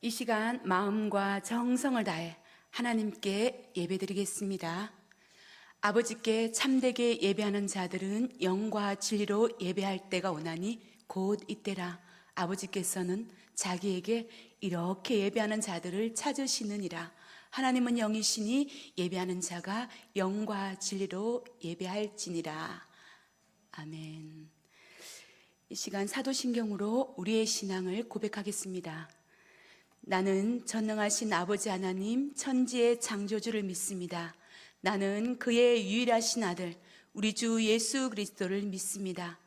이 시간 마음과 정성을 다해 하나님께 예배드리겠습니다. 아버지께 참되게 예배하는 자들은 영과 진리로 예배할 때가 오나니 곧 이때라. 아버지께서는 자기에게 이렇게 예배하는 자들을 찾으시느니라. 하나님은 영이시니 예배하는 자가 영과 진리로 예배할지니라. 아멘. 이 시간 사도신경으로 우리의 신앙을 고백하겠습니다. 나는 전능하신 아버지 하나님 천지의 창조주를 믿습니다. 나는 그의 유일하신 아들 우리 주 예수 그리스도를 믿습니다.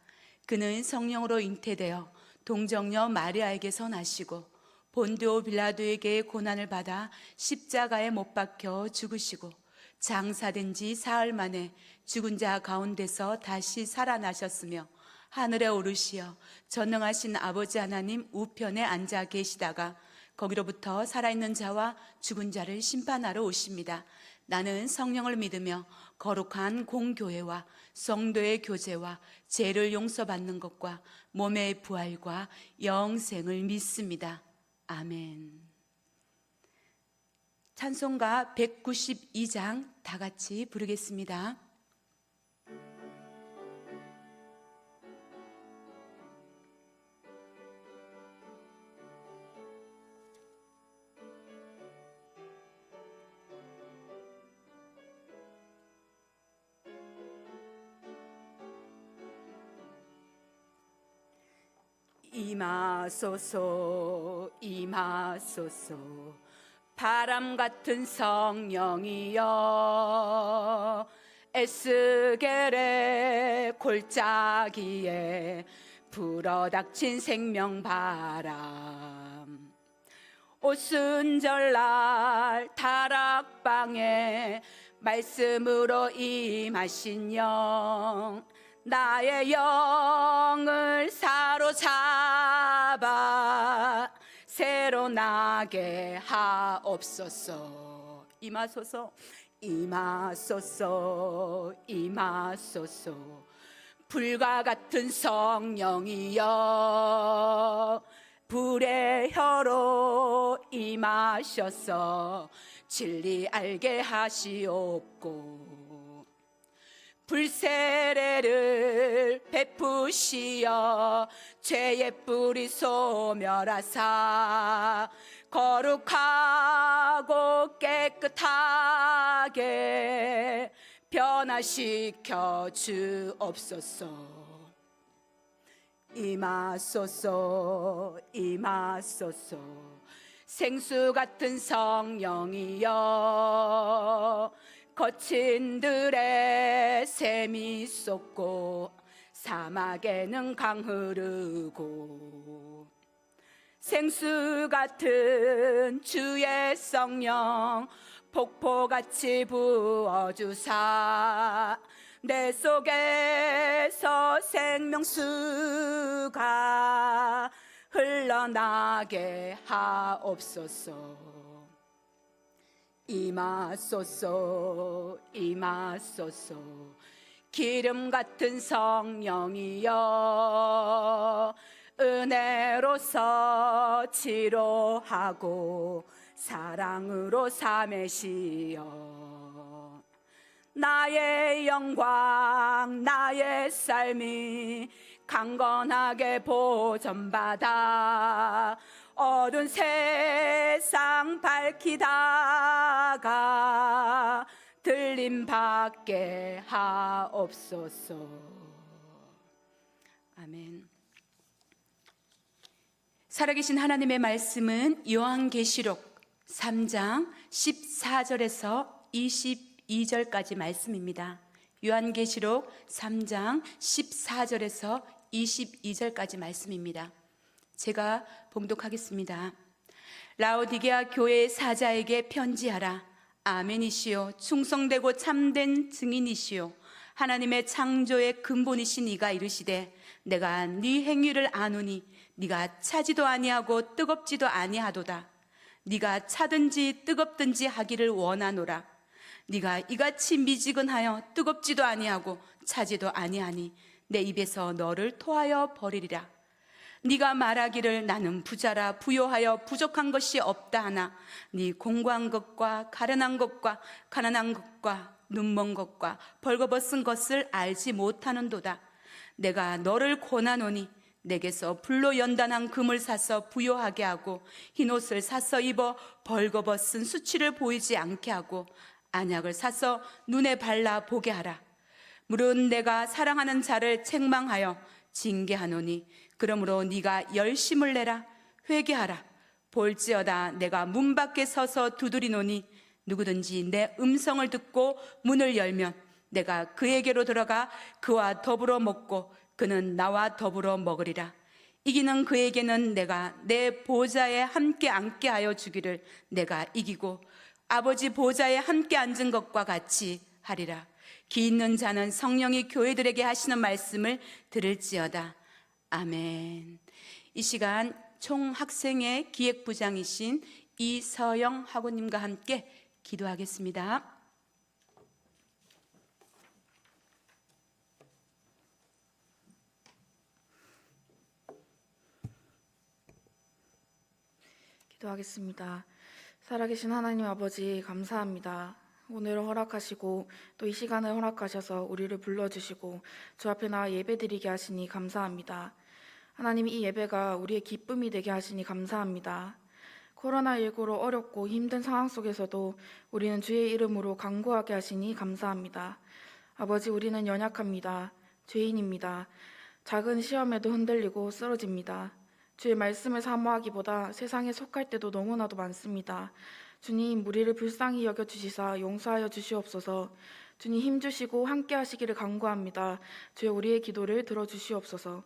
그는 성령으로 잉태되어 동정녀 마리아에게서 나시고 본디오 빌라도에게 고난을 받아 십자가에 못 박혀 죽으시고 장사된 지 사흘 만에 죽은 자 가운데서 다시 살아나셨으며 하늘에 오르시어 전능하신 아버지 하나님 우편에 앉아 계시다가 거기로부터 살아있는 자와 죽은 자를 심판하러 오십니다. 나는 성령을 믿으며 거룩한 공교회와 성도의 교제와 죄를 용서받는 것과 몸의 부활과 영생을 믿습니다. 아멘. 찬송가 192장 다 같이 부르겠습니다. 임하소서 임하소서 바람 같은 성령이여 에스겔의 골짜기에 불어닥친 생명바람 오순절날 다락방에 말씀으로 임하신 영 나의 영을 사로잡아 새로 나게 하옵소서. 임하소서 임하소서 임하소서 불과 같은 성령이여 불의 혀로 임하셔서 진리 알게 하시옵고 불세례를 베푸시어 죄의 뿌리 소멸하사 거룩하고 깨끗하게 변화시켜 주옵소서. 임하소서 임하소서 생수 같은 성령이여 거친 들에 샘이 솟고 사막에는 강 흐르고 생수 같은 주의 성령 폭포같이 부어주사 내 속에서 생명수가 흘러나게 하옵소서. 임하소서 임하소서 기름 같은 성령이여 은혜로서 치료하고 사랑으로 삼으시어 나의 영광 나의 삶이 강건하게 보존받아 어두운 세상 밝히다가 들림 받게 하옵소서. 아멘. 살아계신 하나님의 말씀은 요한계시록 3장 14절에서 22절까지 말씀입니다. 요한계시록 3장 14절에서 22절까지 말씀입니다. 제가 봉독하겠습니다. 라오디게아 교회 사자에게 편지하라. 아멘이시요 충성되고 참된 증인이시요 하나님의 창조의 근본이신 이가 이르시되 내가 네 행위를 아노니 네가 차지도 아니하고 뜨겁지도 아니하도다. 네가 차든지 뜨겁든지 하기를 원하노라. 네가 이같이 미지근하여 뜨겁지도 아니하고 차지도 아니하니 내 입에서 너를 토하여 버리리라. 네가 말하기를 나는 부자라 부요하여 부족한 것이 없다 하나 네 공고한 것과 가련한 것과 가난한 것과 눈먼 것과 벌거벗은 것을 알지 못하는도다. 내가 너를 권하노니 내게서 불로 연단한 금을 사서 부요하게 하고 흰옷을 사서 입어 벌거벗은 수치를 보이지 않게 하고 안약을 사서 눈에 발라 보게 하라. 무릇 내가 사랑하는 자를 책망하여 징계하노니 그러므로 네가 열심을 내라. 회개하라. 볼지어다 내가 문 밖에 서서 두드리노니 누구든지 내 음성을 듣고 문을 열면 내가 그에게로 들어가 그와 더불어 먹고 그는 나와 더불어 먹으리라. 이기는 그에게는 내가 내 보좌에 함께 앉게 하여 주기를 내가 이기고 아버지 보좌에 함께 앉은 것과 같이 하리라. 기 있는 자는 성령이 교회들에게 하시는 말씀을 들을지어다. 아멘. 이 시간 총학생회 기획부장이신 이서영 학우님과 함께 기도하겠습니다. 기도하겠습니다. 살아계신 하나님 아버지 감사합니다. 오늘을 허락하시고 또 이 시간을 허락하셔서 우리를 불러주시고 주 앞에 나와 예배드리게 하시니 감사합니다. 하나님, 이 예배가 우리의 기쁨이 되게 하시니 감사합니다. 코로나19로 어렵고 힘든 상황 속에서도 우리는 주의 이름으로 간구하게 하시니 감사합니다. 아버지, 우리는 연약합니다. 죄인입니다. 작은 시험에도 흔들리고 쓰러집니다. 주의 말씀을 사모하기보다 세상에 속할 때도 너무나도 많습니다. 주님, 우리를 불쌍히 여겨주시사 용서하여 주시옵소서. 주님, 힘주시고 함께 하시기를 간구합니다. 주여, 우리의 기도를 들어주시옵소서.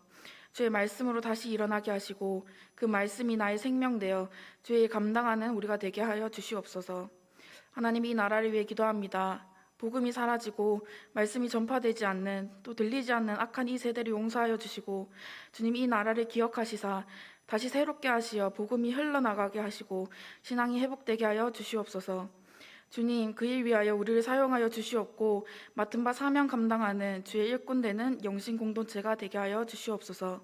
주의 말씀으로 다시 일어나게 하시고 그 말씀이 나의 생명되어 주의 감당하는 우리가 되게 하여 주시옵소서. 하나님, 이 나라를 위해 기도합니다. 복음이 사라지고 말씀이 전파되지 않는, 또 들리지 않는 악한 이 세대를 용서하여 주시고 주님, 이 나라를 기억하시사 다시 새롭게 하시어 복음이 흘러나가게 하시고 신앙이 회복되게 하여 주시옵소서. 주님, 그 일 위하여 우리를 사용하여 주시옵고 맡은 바 사명 감당하는 주의 일꾼 되는 영신 공동체가 되게 하여 주시옵소서.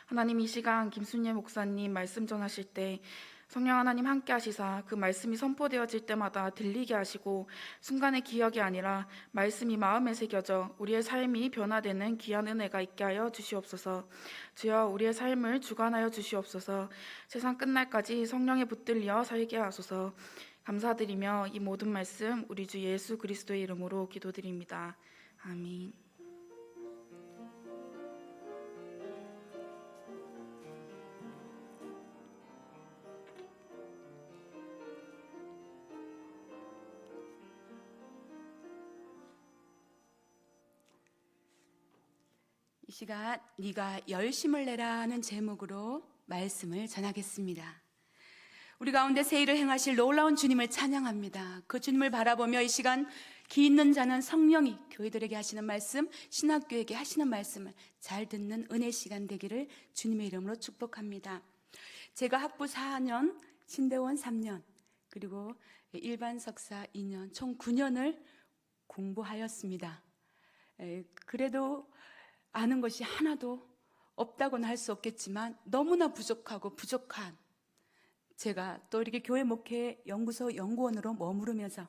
하나님, 이 시간 김순예 목사님 말씀 전하실 때 성령 하나님 함께 하시사 그 말씀이 선포되어질 때마다 들리게 하시고 순간의 기억이 아니라 말씀이 마음에 새겨져 우리의 삶이 변화되는 귀한 은혜가 있게 하여 주시옵소서. 주여, 우리의 삶을 주관하여 주시옵소서. 세상 끝날까지 성령에 붙들려 살게 하소서. 감사드리며 이 모든 말씀 우리 주 예수 그리스도의 이름으로 기도드립니다. 아멘. 이 시간 네가 열심을 내라는 제목으로 말씀을 전하겠습니다. 우리 가운데 새 일을 행하실 놀라운 주님을 찬양합니다. 그 주님을 바라보며 이 시간 기 있는 자는 성령이 교회들에게 하시는 말씀, 신학교에게 하시는 말씀을 잘 듣는 은혜 시간 되기를 주님의 이름으로 축복합니다. 제가 학부 4년, 신대원 3년, 그리고 일반 석사 2년, 총 9년을 공부하였습니다. 그래도 아는 것이 하나도 없다고는 할 수 없겠지만 너무나 부족하고 부족한 제가 또 이렇게 교회 목회 연구소 연구원으로 머무르면서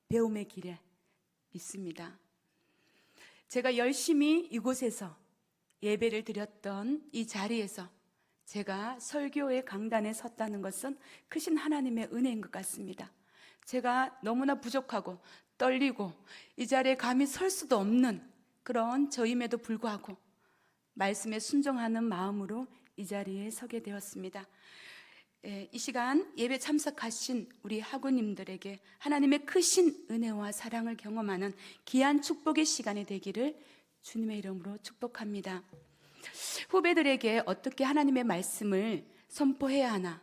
배움의 길에 있습니다. 제가 열심히 이곳에서 예배를 드렸던 이 자리에서 제가 설교의 강단에 섰다는 것은 크신 하나님의 은혜인 것 같습니다. 제가 너무나 부족하고 떨리고 이 자리에 감히 설 수도 없는 그런 저임에도 불구하고 말씀에 순종하는 마음으로 이 자리에 서게 되었습니다. 이 시간 예배 참석하신 우리 학우님들에게 하나님의 크신 은혜와 사랑을 경험하는 귀한 축복의 시간이 되기를 주님의 이름으로 축복합니다. 후배들에게 어떻게 하나님의 말씀을 선포해야 하나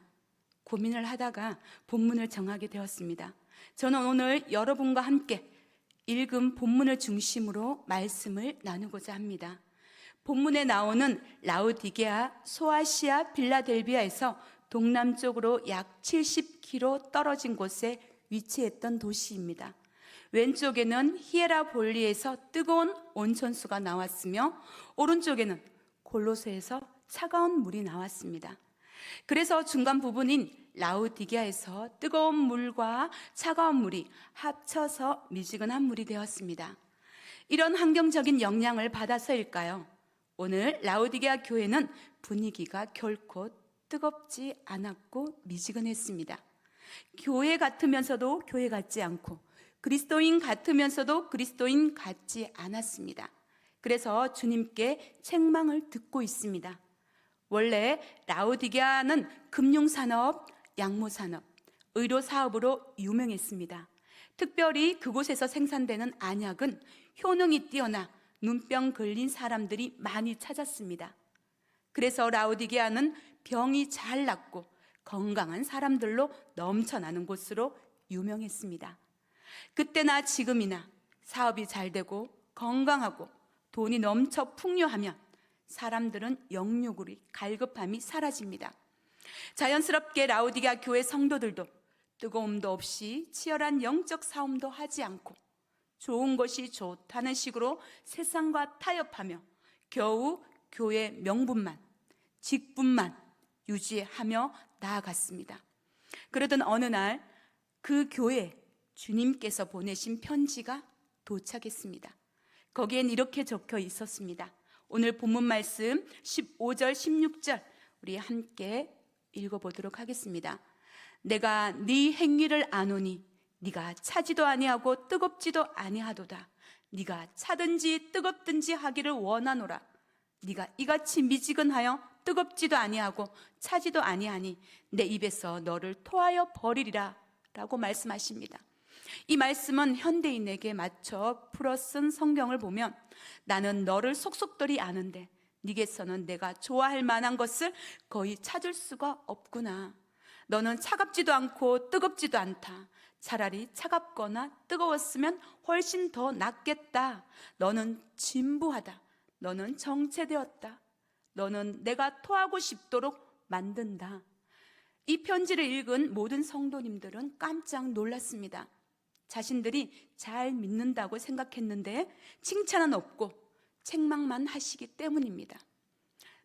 고민을 하다가 본문을 정하게 되었습니다. 저는 오늘 여러분과 함께 읽은 본문을 중심으로 말씀을 나누고자 합니다. 본문에 나오는 라우디게아, 소아시아, 빌라델비아에서 동남쪽으로 약 70km 떨어진 곳에 위치했던 도시입니다. 왼쪽에는 히에라볼리에서 뜨거운 온천수가 나왔으며 오른쪽에는 골로새에서 차가운 물이 나왔습니다. 그래서 중간 부분인 라우디게아에서 뜨거운 물과 차가운 물이 합쳐서 미지근한 물이 되었습니다. 이런 환경적인 영향을 받아서일까요? 오늘 라우디게아 교회는 분위기가 결코 뜨겁지 않았고 미지근했습니다. 교회 같으면서도 교회 같지 않고 그리스도인 같으면서도 그리스도인 같지 않았습니다. 그래서 주님께 책망을 듣고 있습니다. 원래 라우디게아는 금융산업, 양모산업, 의료사업으로 유명했습니다. 특별히 그곳에서 생산되는 안약은 효능이 뛰어나 눈병 걸린 사람들이 많이 찾았습니다. 그래서 라우디게아는 병이 잘 낫고 건강한 사람들로 넘쳐나는 곳으로 유명했습니다. 그때나 지금이나 사업이 잘 되고 건강하고 돈이 넘쳐 풍요하면 사람들은 영육으로 갈급함이 사라집니다. 자연스럽게 라우디게아 교회 성도들도 뜨거움도 없이 치열한 영적 싸움도 하지 않고 좋은 것이 좋다는 식으로 세상과 타협하며 겨우 교회 명분만, 직분만 유지하며 나아갔습니다. 그러던 어느 날 그 교회에 주님께서 보내신 편지가 도착했습니다. 거기엔 이렇게 적혀 있었습니다. 오늘 본문 말씀 15절, 16절 우리 함께 읽어보도록 하겠습니다. 내가 네 행위를 아노니 네가 차지도 아니하고 뜨겁지도 아니하도다. 네가 차든지 뜨겁든지 하기를 원하노라. 네가 이같이 미지근하여 뜨겁지도 아니하고 차지도 아니하니 내 입에서 너를 토하여 버리리라 라고 말씀하십니다. 이 말씀은 현대인에게 맞춰 풀어 쓴 성경을 보면 나는 너를 속속들이 아는데 네게서는 내가 좋아할 만한 것을 거의 찾을 수가 없구나. 너는 차갑지도 않고 뜨겁지도 않다. 차라리 차갑거나 뜨거웠으면 훨씬 더 낫겠다. 너는 진부하다. 너는 정체되었다. 너는 내가 토하고 싶도록 만든다. 이 편지를 읽은 모든 성도님들은 깜짝 놀랐습니다. 자신들이 잘 믿는다고 생각했는데 칭찬은 없고 책망만 하시기 때문입니다.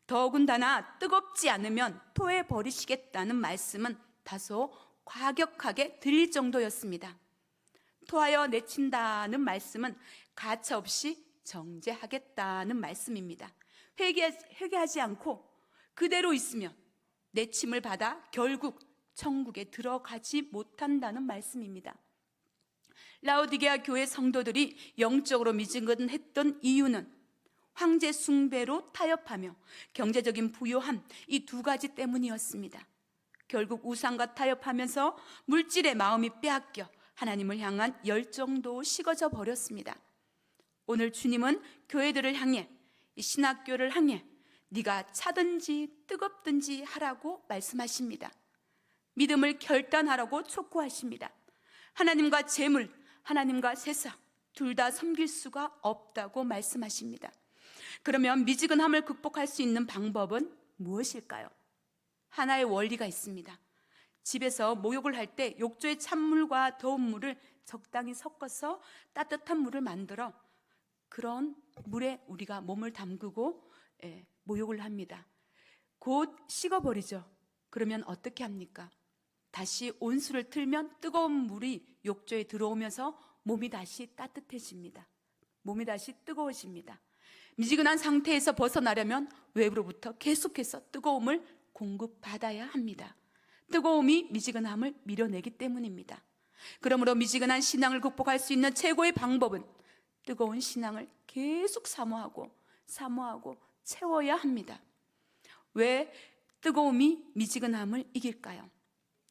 더군다나 뜨겁지 않으면 토해 버리시겠다는 말씀은 다소 과격하게 들릴 정도였습니다. 토하여 내친다는 말씀은 가차없이 정죄하겠다는 말씀입니다. 회개하지 않고 그대로 있으면 내침을 받아 결국 천국에 들어가지 못한다는 말씀입니다. 라우디게아 교회 성도들이 영적으로 미지근했던 이유는 황제 숭배로 타협하며 경제적인 부요함, 이 두 가지 때문이었습니다. 결국 우상과 타협하면서 물질의 마음이 빼앗겨 하나님을 향한 열정도 식어져 버렸습니다. 오늘 주님은 교회들을 향해, 이 신학교를 향해 네가 차든지 뜨겁든지 하라고 말씀하십니다. 믿음을 결단하라고 촉구하십니다. 하나님과 재물, 하나님과 세상 둘 다 섬길 수가 없다고 말씀하십니다. 그러면 미지근함을 극복할 수 있는 방법은 무엇일까요? 하나의 원리가 있습니다. 집에서 목욕을 할 때 욕조에 찬물과 더운 물을 적당히 섞어서 따뜻한 물을 만들어 그런 물에 우리가 몸을 담그고 목욕을 합니다. 곧 식어버리죠. 그러면 어떻게 합니까? 다시 온수를 틀면 뜨거운 물이 욕조에 들어오면서 몸이 다시 따뜻해집니다. 몸이 다시 뜨거워집니다. 미지근한 상태에서 벗어나려면 외부로부터 계속해서 뜨거움을 공급받아야 합니다. 뜨거움이 미지근함을 밀어내기 때문입니다. 그러므로 미지근한 신앙을 극복할 수 있는 최고의 방법은 뜨거운 신앙을 계속 사모하고 채워야 합니다. 왜 뜨거움이 미지근함을 이길까요?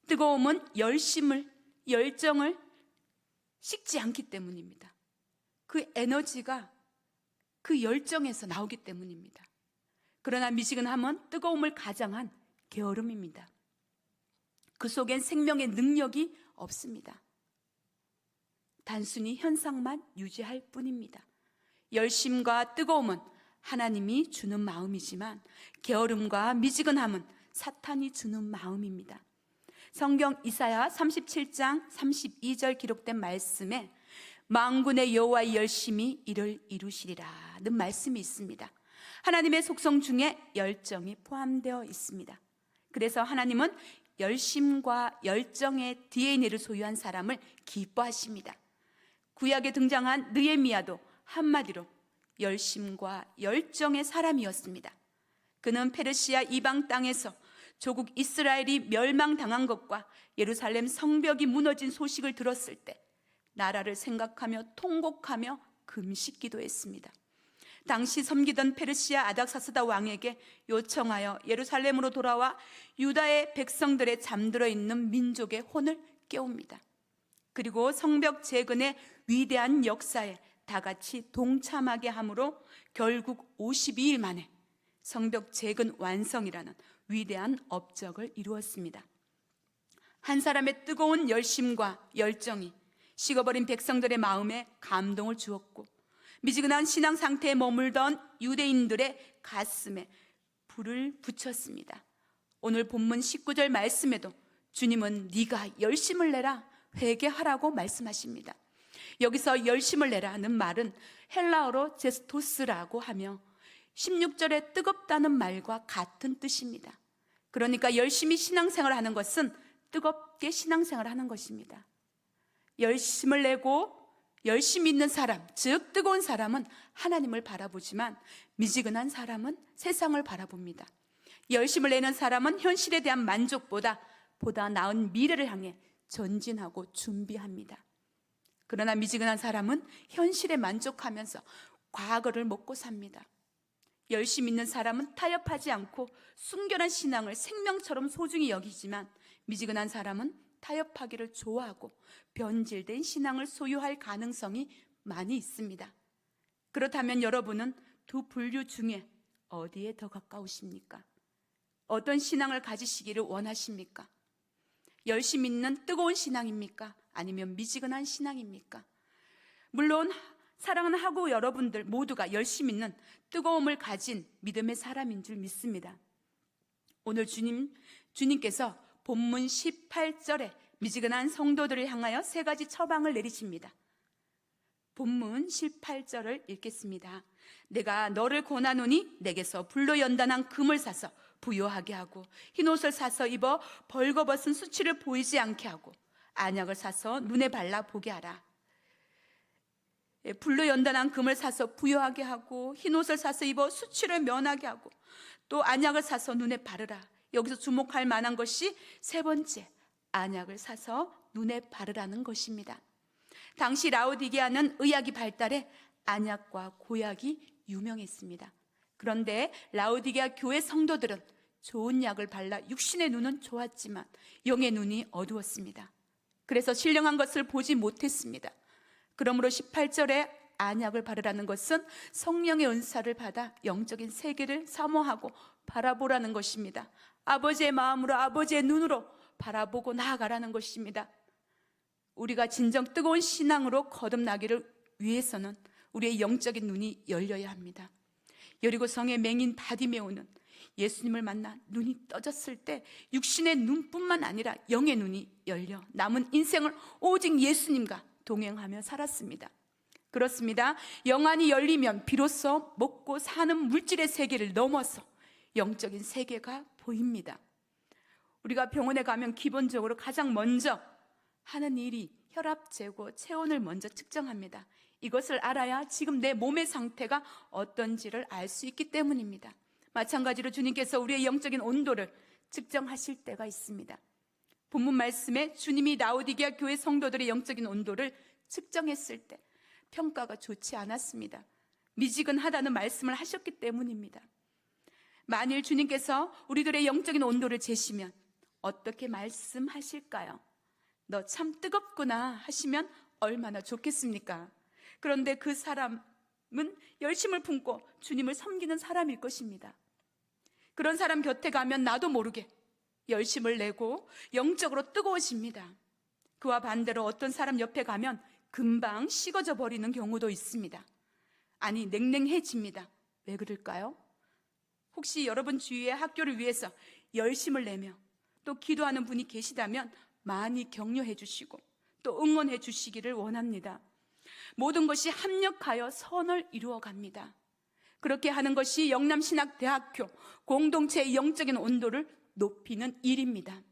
뜨거움은 열정을 식지 않기 때문입니다. 그 에너지가 그 열정에서 나오기 때문입니다. 그러나 미지근함은 뜨거움을 가장한 게으름입니다. 그 속엔 생명의 능력이 없습니다. 단순히 현상만 유지할 뿐입니다. 열심과 뜨거움은 하나님이 주는 마음이지만 게으름과 미지근함은 사탄이 주는 마음입니다. 성경 이사야 37장 32절 기록된 말씀에 만군의 여호와의 열심이 이를 이루시리라는 말씀이 있습니다. 하나님의 속성 중에 열정이 포함되어 있습니다. 그래서 하나님은 열심과 열정의 DNA를 소유한 사람을 기뻐하십니다. 구약에 등장한 느헤미야도 한마디로 열심과 열정의 사람이었습니다. 그는 페르시아 이방 땅에서 조국 이스라엘이 멸망당한 것과 예루살렘 성벽이 무너진 소식을 들었을 때 나라를 생각하며 통곡하며 금식 기도했습니다. 당시 섬기던 페르시아 아닥사스다 왕에게 요청하여 예루살렘으로 돌아와 유다의 백성들의 잠들어 있는 민족의 혼을 깨웁니다. 그리고 성벽 재건의 위대한 역사에 다 같이 동참하게 함으로 결국 52일 만에 성벽 재건 완성이라는 위대한 업적을 이루었습니다. 한 사람의 뜨거운 열심과 열정이 식어버린 백성들의 마음에 감동을 주었고 미지근한 신앙 상태에 머물던 유대인들의 가슴에 불을 붙였습니다. 오늘 본문 19절 말씀에도 주님은 네가 열심을 내라 회개하라고 말씀하십니다. 여기서 열심을 내라는 말은 헬라어로 제스토스라고 하며 16절에 뜨겁다는 말과 같은 뜻입니다. 그러니까 열심히 신앙생활을 하는 것은 뜨겁게 신앙생활을 하는 것입니다. 열심을 내고 열심히 있는 사람, 즉 뜨거운 사람은 하나님을 바라보지만 미지근한 사람은 세상을 바라봅니다. 열심을 내는 사람은 현실에 대한 만족보다 보다 나은 미래를 향해 전진하고 준비합니다. 그러나 미지근한 사람은 현실에 만족하면서 과거를 먹고 삽니다. 열심 있는 사람은 타협하지 않고 순결한 신앙을 생명처럼 소중히 여기지만 미지근한 사람은 타협하기를 좋아하고 변질된 신앙을 소유할 가능성이 많이 있습니다. 그렇다면 여러분은 두 분류 중에 어디에 더 가까우십니까? 어떤 신앙을 가지시기를 원하십니까? 열심 있는 뜨거운 신앙입니까? 아니면 미지근한 신앙입니까? 물론 사랑하는 하고 여러분들 모두가 열심 있는 뜨거움을 가진 믿음의 사람인 줄 믿습니다. 오늘 주님께서 본문 18절에 미지근한 성도들을 향하여 세 가지 처방을 내리십니다. 본문 18절을 읽겠습니다. 내가 너를 권하노니 내게서 불로 연단한 금을 사서 부요하게 하고 흰옷을 사서 입어 벌거벗은 수치를 보이지 않게 하고 안약을 사서 눈에 발라 보게 하라. 불로 연단한 금을 사서 부요하게 하고 흰옷을 사서 입어 수치를 면하게 하고 또 안약을 사서 눈에 바르라. 여기서 주목할 만한 것이 세 번째, 안약을 사서 눈에 바르라는 것입니다. 당시 라오디게아는 의학이 발달해 안약과 고약이 유명했습니다. 그런데 라오디게아 교회 성도들은 좋은 약을 발라 육신의 눈은 좋았지만 영의 눈이 어두웠습니다. 그래서 신령한 것을 보지 못했습니다. 그러므로 18절에 안약을 바르라는 것은 성령의 은사를 받아 영적인 세계를 사모하고 바라보라는 것입니다. 아버지의 마음으로 아버지의 눈으로 바라보고 나아가라는 것입니다. 우리가 진정 뜨거운 신앙으로 거듭나기를 위해서는 우리의 영적인 눈이 열려야 합니다. 여리고성의 맹인 바디메오는 예수님을 만나 눈이 떠졌을 때 육신의 눈뿐만 아니라 영의 눈이 열려 남은 인생을 오직 예수님과 동행하며 살았습니다. 그렇습니다. 영안이 열리면 비로소 먹고 사는 물질의 세계를 넘어서 영적인 세계가 보입니다. 우리가 병원에 가면 기본적으로 가장 먼저 하는 일이 혈압 재고, 체온을 먼저 측정합니다. 이것을 알아야 지금 내 몸의 상태가 어떤지를 알 수 있기 때문입니다. 마찬가지로 주님께서 우리의 영적인 온도를 측정하실 때가 있습니다. 본문 말씀에 주님이 라오디게아 교회 성도들의 영적인 온도를 측정했을 때 평가가 좋지 않았습니다. 미지근하다는 말씀을 하셨기 때문입니다. 만일 주님께서 우리들의 영적인 온도를 재시면 어떻게 말씀하실까요? 너 참 뜨겁구나 하시면 얼마나 좋겠습니까? 그런데 그 사람은 열심을 품고 주님을 섬기는 사람일 것입니다. 그런 사람 곁에 가면 나도 모르게 열심을 내고 영적으로 뜨거워집니다. 그와 반대로 어떤 사람 옆에 가면 금방 식어져 버리는 경우도 있습니다. 아니, 냉랭해집니다. 왜 그럴까요? 혹시 여러분 주위에 학교를 위해서 열심을 내며 또 기도하는 분이 계시다면 많이 격려해 주시고 또 응원해 주시기를 원합니다. 모든 것이 합력하여 선을 이루어 갑니다. 그렇게 하는 것이 영남신학대학교 공동체의 영적인 온도를 높이는 일입니다.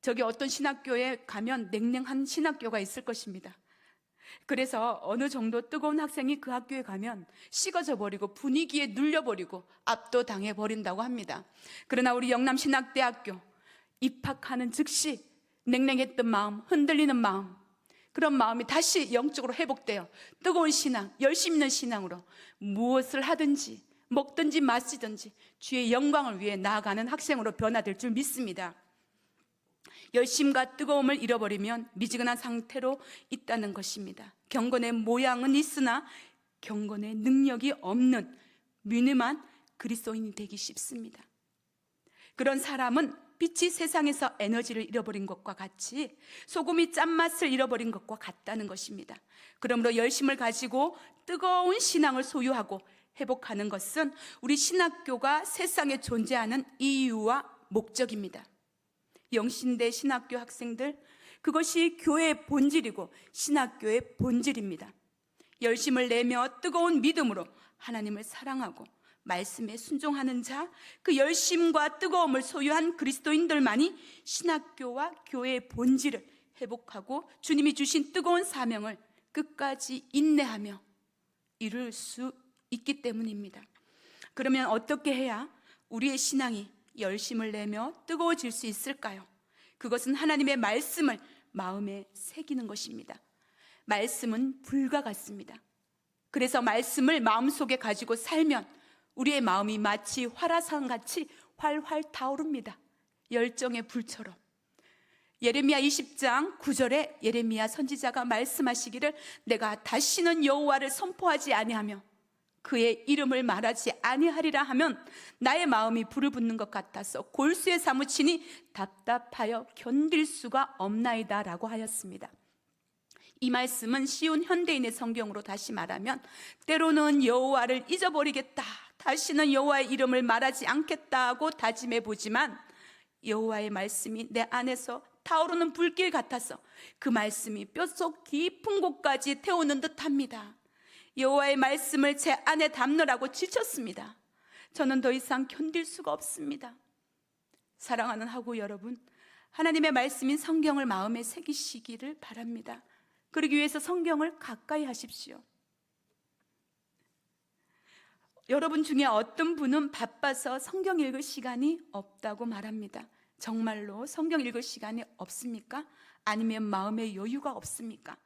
저기 어떤 신학교에 가면 냉랭한 신학교가 있을 것입니다. 그래서 어느 정도 뜨거운 학생이 그 학교에 가면 식어져 버리고 분위기에 눌려버리고 압도당해 버린다고 합니다. 그러나 우리 영남신학대학교 입학하는 즉시 냉랭했던 마음, 흔들리는 마음, 그런 마음이 다시 영적으로 회복되어 뜨거운 신앙, 열심 있는 신앙으로 무엇을 하든지 먹든지 마시든지 주의 영광을 위해 나아가는 학생으로 변화될 줄 믿습니다. 열심과 뜨거움을 잃어버리면 미지근한 상태로 있다는 것입니다. 경건의 모양은 있으나 경건의 능력이 없는 미흡한 그리스도인이 되기 쉽습니다. 그런 사람은 빛이 세상에서 에너지를 잃어버린 것과 같이 소금이 짠맛을 잃어버린 것과 같다는 것입니다. 그러므로 열심을 가지고 뜨거운 신앙을 소유하고 회복하는 것은 우리 신학교가 세상에 존재하는 이유와 목적입니다. 영신대 신학교 학생들, 그것이 교회의 본질이고 신학교의 본질입니다. 열심을 내며 뜨거운 믿음으로 하나님을 사랑하고 말씀에 순종하는 자, 그 열심과 뜨거움을 소유한 그리스도인들만이 신학교와 교회의 본질을 회복하고 주님이 주신 뜨거운 사명을 끝까지 인내하며 이룰 수 있기 때문입니다. 그러면 어떻게 해야 우리의 신앙이 열심을 내며 뜨거워질 수 있을까요? 그것은 하나님의 말씀을 마음에 새기는 것입니다. 말씀은 불과 같습니다. 그래서 말씀을 마음속에 가지고 살면 우리의 마음이 마치 활화산같이 활활 타오릅니다. 열정의 불처럼. 예레미야 20장 9절에 예레미야 선지자가 말씀하시기를 내가 다시는 여호와를 선포하지 아니하며 그의 이름을 말하지 아니하리라 하면 나의 마음이 불을 붙는 것 같아서 골수에 사무치니 답답하여 견딜 수가 없나이다 라고 하였습니다. 이 말씀은 쉬운 현대인의 성경으로 다시 말하면 때로는 여호와를 잊어버리겠다, 다시는 여호와의 이름을 말하지 않겠다고 다짐해 보지만 여호와의 말씀이 내 안에서 타오르는 불길 같아서 그 말씀이 뼛속 깊은 곳까지 태우는 듯합니다. 여호와의 말씀을 제 안에 담느라고 지쳤습니다. 저는 더 이상 견딜 수가 없습니다. 사랑하는 하구 여러분, 하나님의 말씀인 성경을 마음에 새기시기를 바랍니다. 그러기 위해서 성경을 가까이 하십시오. 여러분 중에 어떤 분은 바빠서 성경 읽을 시간이 없다고 말합니다. 정말로 성경 읽을 시간이 없습니까? 아니면 마음의 여유가 없습니까?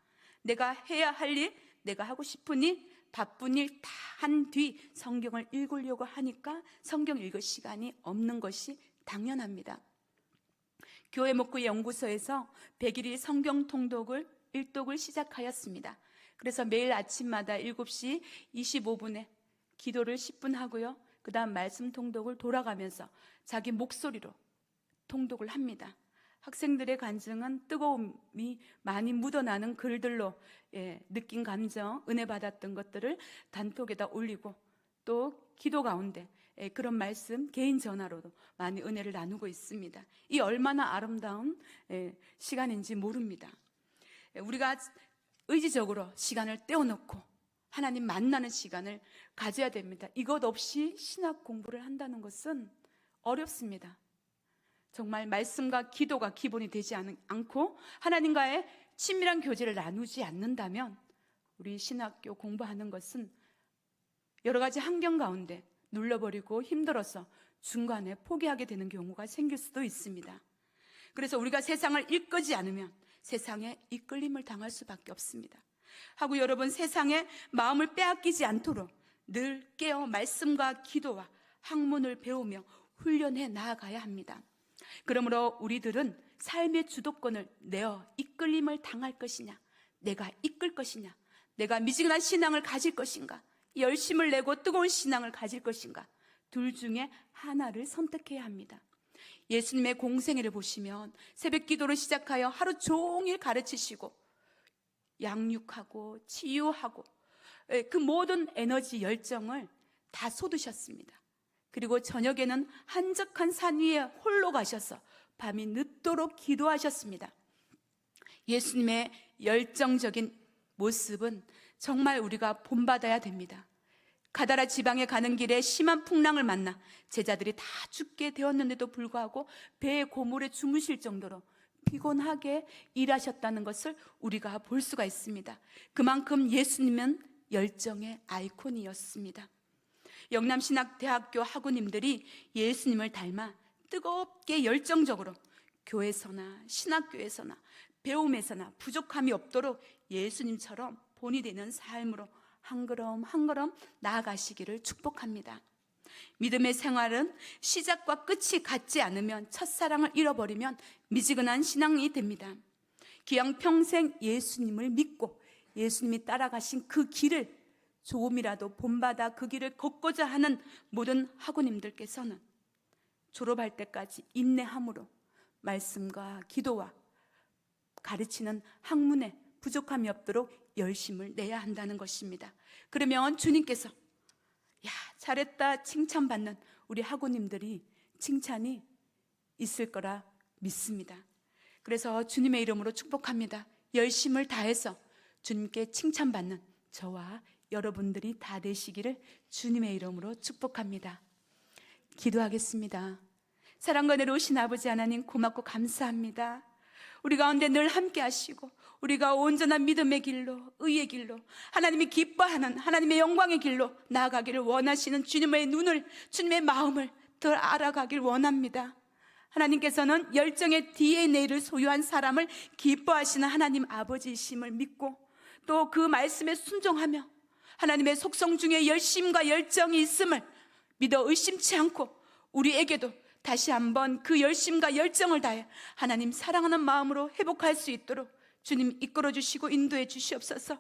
내가 해야 할 일, 내가 하고 싶은 일, 바쁜 일 다 한 뒤 성경을 읽으려고 하니까 성경 읽을 시간이 없는 것이 당연합니다. 교회 목회 연구소에서 100일의 성경 통독을 일독을 시작하였습니다. 그래서 매일 아침마다 7시 25분에 기도를 10분 하고요. 그 다음 말씀 통독을 돌아가면서 자기 목소리로 통독을 합니다. 학생들의 간증은 뜨거움이 많이 묻어나는 글들로 느낀 감정, 은혜 받았던 것들을 단톡에다 올리고 또 기도 가운데 그런 말씀 개인 전화로도 많이 은혜를 나누고 있습니다. 이 얼마나 아름다운 시간인지 모릅니다. 우리가 의지적으로 시간을 떼어놓고 하나님 만나는 시간을 가져야 됩니다. 이것 없이 신학 공부를 한다는 것은 어렵습니다. 정말 말씀과 기도가 기본이 되지 않고 하나님과의 친밀한 교제를 나누지 않는다면 우리 신학교 공부하는 것은 여러 가지 환경 가운데 눌러버리고 힘들어서 중간에 포기하게 되는 경우가 생길 수도 있습니다. 그래서 우리가 세상을 이끌지 않으면 세상에 이끌림을 당할 수밖에 없습니다. 하고 여러분, 세상에 마음을 빼앗기지 않도록 늘 깨어 말씀과 기도와 학문을 배우며 훈련해 나아가야 합니다. 그러므로 우리들은 삶의 주도권을 내어 이끌림을 당할 것이냐, 내가 이끌 것이냐, 내가 미지근한 신앙을 가질 것인가, 열심을 내고 뜨거운 신앙을 가질 것인가, 둘 중에 하나를 선택해야 합니다. 예수님의 공생애를 보시면 새벽 기도를 시작하여 하루 종일 가르치시고 양육하고 치유하고 그 모든 에너지 열정을 다 쏟으셨습니다. 그리고 저녁에는 한적한 산 위에 홀로 가셔서 밤이 늦도록 기도하셨습니다. 예수님의 열정적인 모습은 정말 우리가 본받아야 됩니다. 가다라 지방에 가는 길에 심한 풍랑을 만나 제자들이 다 죽게 되었는데도 불구하고 배의 고물에 주무실 정도로 피곤하게 일하셨다는 것을 우리가 볼 수가 있습니다. 그만큼 예수님은 열정의 아이콘이었습니다. 영남신학대학교 학우님들이 예수님을 닮아 뜨겁게 열정적으로 교회에서나 신학교에서나 배움에서나 부족함이 없도록 예수님처럼 본이 되는 삶으로 한 걸음 한 걸음 나아가시기를 축복합니다. 믿음의 생활은 시작과 끝이 같지 않으면 첫사랑을 잃어버리면 미지근한 신앙이 됩니다. 기왕 평생 예수님을 믿고 예수님이 따라가신 그 길을 조금이라도 본받아 그 길을 걷고자 하는 모든 학우님들께서는 졸업할 때까지 인내함으로 말씀과 기도와 가르치는 학문에 부족함이 없도록 열심을 내야 한다는 것입니다. 그러면 주님께서 야, 잘했다 칭찬받는 우리 학우님들이 칭찬이 있을 거라 믿습니다. 그래서 주님의 이름으로 축복합니다. 열심을 다해서 주님께 칭찬받는 저와 여러분들이 다 되시기를 주님의 이름으로 축복합니다. 기도하겠습니다. 사랑과 내려오신 아버지 하나님, 고맙고 감사합니다. 우리 가운데 늘 함께 하시고 우리가 온전한 믿음의 길로, 의의 길로, 하나님이 기뻐하는 하나님의 영광의 길로 나아가기를 원하시는 주님의 눈을, 주님의 마음을 더 알아가길 원합니다. 하나님께서는 열정의 DNA를 소유한 사람을 기뻐하시는 하나님 아버지이심을 믿고 또 그 말씀에 순종하며 하나님의 속성 중에 열심과 열정이 있음을 믿어 의심치 않고 우리에게도 다시 한번 그 열심과 열정을 다해 하나님 사랑하는 마음으로 회복할 수 있도록 주님 이끌어 주시고 인도해 주시옵소서.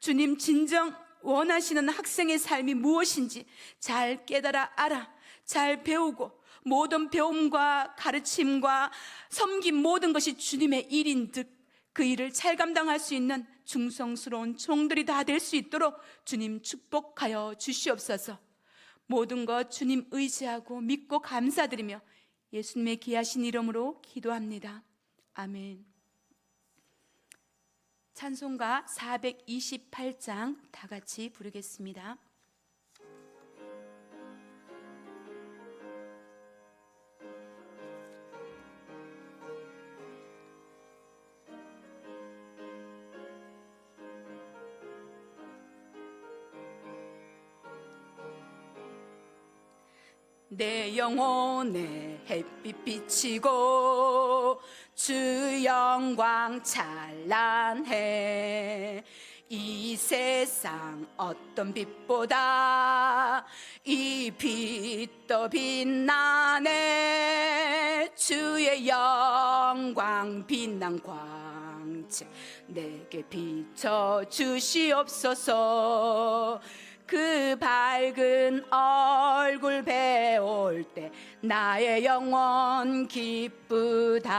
주님 진정 원하시는 학생의 삶이 무엇인지 잘 깨달아 알아 잘 배우고 모든 배움과 가르침과 섬김 모든 것이 주님의 일인 듯 그 일을 잘 감당할 수 있는 충성스러운 종들이 다 될 수 있도록 주님 축복하여 주시옵소서. 모든 것 주님 의지하고 믿고 감사드리며 예수님의 귀하신 이름으로 기도합니다. 아멘. 찬송가 428장 다 같이 부르겠습니다. 내 영혼에 햇빛 비치고 주 영광 찬란해. 이 세상 어떤 빛보다 이 빛 더 빛나네. 주의 영광 빛난 광채 내게 비춰 주시옵소서. 그 밝은 얼굴 배울 때 나의 영혼 기쁘다.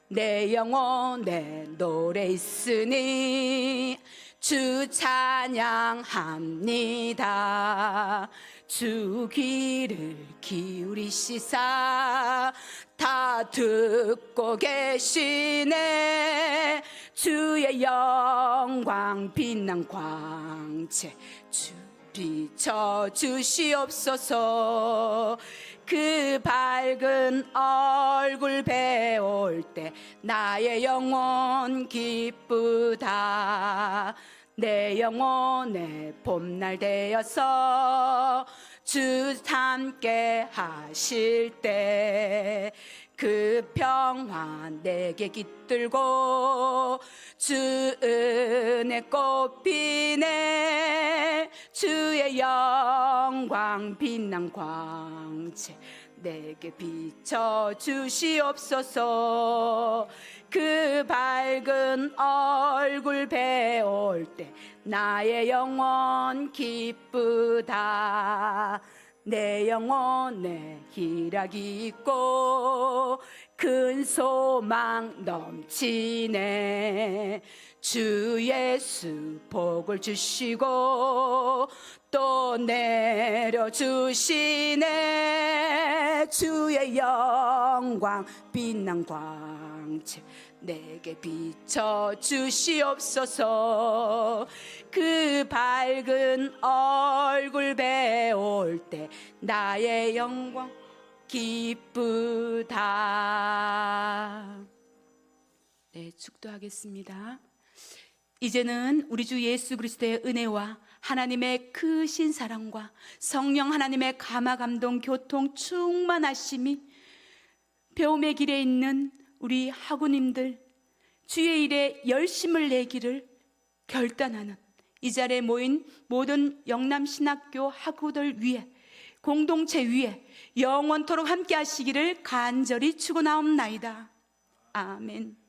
내 영혼에 노래 있으니 주 찬양합니다. 주 귀를 기울이시사 다 듣고 계시네. 주의 영광 빛난 광채 주 비춰 주시옵소서. 그 밝은 얼굴 배울 때 나의 영혼 기쁘다. 내 영혼의 봄날 되어서 주 함께 하실 때 그 평화 내게 깃들고 주 은혜 꽃피네. 주의 영광 빛난 광채 내게 비춰 주시옵소서. 그 밝은 얼굴 배울 때 나의 영혼 기쁘다. 내 영혼에 희락이 있고 큰 소망 넘치네. 주 예수 복을 주시고 또 내려주시네. 내 주의 영광 빛난 광채 내게 비춰 주시옵소서. 그 밝은 얼굴 배울 때 나의 영광 기쁘다. 네, 축도하겠습니다. 이제는 우리 주 예수 그리스도의 은혜와 하나님의 크신 사랑과 성령 하나님의 감화 감동 교통 충만하심이 배움의 길에 있는 우리 학우님들 주의 일에 열심을 내기를 결단하는 이 자리에 모인 모든 영남신학교 학우들 위해 공동체 위에 영원토록 함께 하시기를 간절히 축원하옵나이다. 아멘.